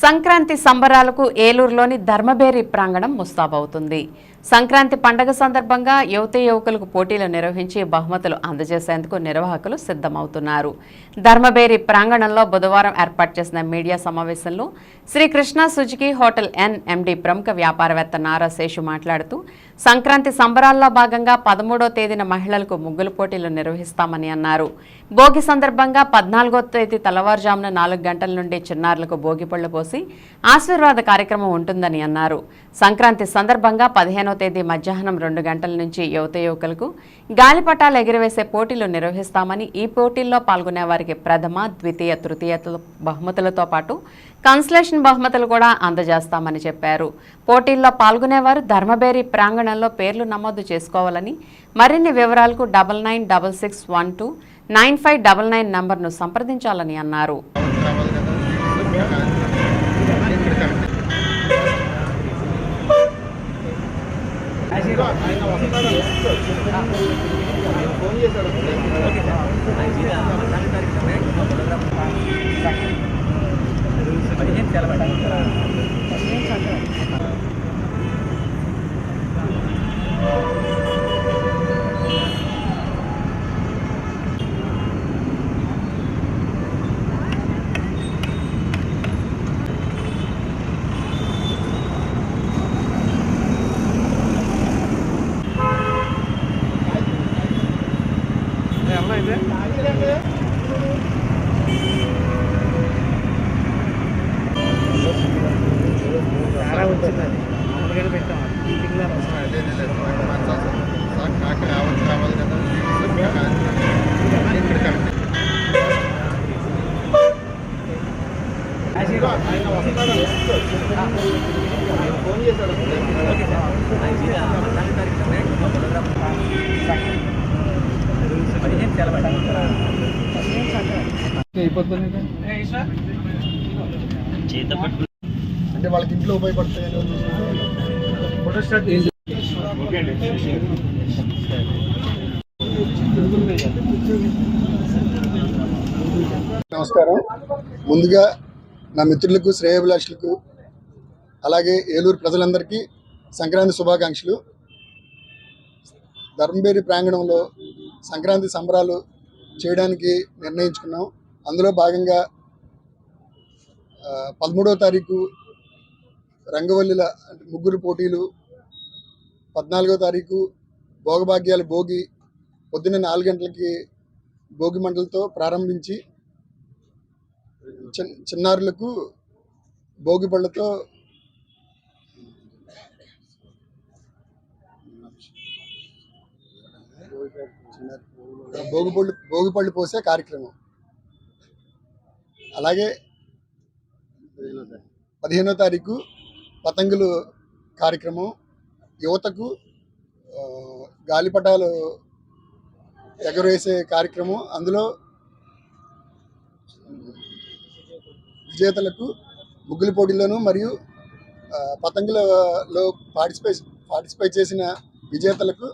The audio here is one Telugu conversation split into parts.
సంక్రాంతి సంబరాలకు ఏలూరులోని ధర్మబేరి ప్రాంగణం ముస్తాబవుతుంది. సంక్రాంతి పండుగ సందర్భంగా యువకులకు పోటీలు నిర్వహించి బహుమతులు అందజేసేందుకు నిర్వాహకులు సిద్ధమవుతున్నారు. ధర్మబేరి ప్రాంగణంలో బుధవారం ఏర్పాటు చేసిన మీడియా సమావేశంలో శ్రీకృష్ణ సుజుకి హోటల్ ఎండి ప్రముఖ వ్యాపారవేత్త నారా శేషు మాట్లాడుతూ సంక్రాంతి సంబరాల్లో భాగంగా 13వ తేదీన మహిళలకు ముగ్గులు పోటీలు నిర్వహిస్తామని అన్నారు. భోగి సందర్భంగా 14వ తేదీ తెల్లవారుజామున 4 గంటల నుండి చిన్నారులకు భోగిపళ్లు పోసి ఆశీర్వాద కార్యక్రమం ఉంటుందని అన్నారు. సంక్రాంతి సందర్భంగా 15వ తేదీ మధ్యాహ్నం 2 గంటల నుంచి యువకులకు గాలిపటాలు ఎగిరివేసే పోటీలు నిర్వహిస్తామని, ఈ పోటీల్లో పాల్గొనే వారికి ప్రథమ, ద్వితీయ, తృతీయ బహుమతులతో పాటు కన్సలేషన్ బహుమతులు కూడా అందజేస్తామని చెప్పారు. పోటీల్లో పాల్గొనేవారు ధర్మబేరి ప్రాంగణంలో పేర్లు నమోదు చేసుకోవాలని, మరిన్ని వివరాలకు 9966129599 నంబర్ను సంప్రదించాలని అన్నారు. అంటే వాళ్ళకి ఇంట్లో ఉపయోగపడతాయి. నమస్కారం. ముందుగా నా మిత్రులకు, శ్రేయోభిలాషులకు, అలాగే ఏలూరు ప్రజలందరికీ సంక్రాంతి శుభాకాంక్షలు. ధర్మబేరి ప్రాంగణంలో సంక్రాంతి సంబరాలు చేయడానికి నిర్ణయించుకున్నాం. అందులో భాగంగా 13వ తారీఖు రంగవల్లిల అంటే ముగ్గురు పోటీలు, 14వ తారీఖు భోగభాగ్యాల భోగి పొద్దున్న 4 గంటలకి భోగి మంటలతో ప్రారంభించి చిన్నారులకు భోగి పళ్ళతో భోగి పళ్ళు పోసే కార్యక్రమం. అలాగే 15వ తారీఖు పతంగులు కార్యక్రమం, యువతకు గాలిపటాలు ఎగరవేసే కార్యక్రమం. అందులో విజేతలకు ముగ్గుల పోటీలను మరియు పతంగులలో పార్టిసిపేట్ చేసిన విజేతలకు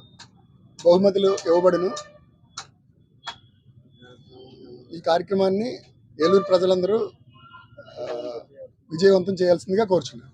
బహుమతులు ఇవ్వబడును. ఈ కార్యక్రమాన్ని ఏలూరు ప్రజలందరూ విజయవంతం చేయాల్సిందిగా కోరుచున్నాను.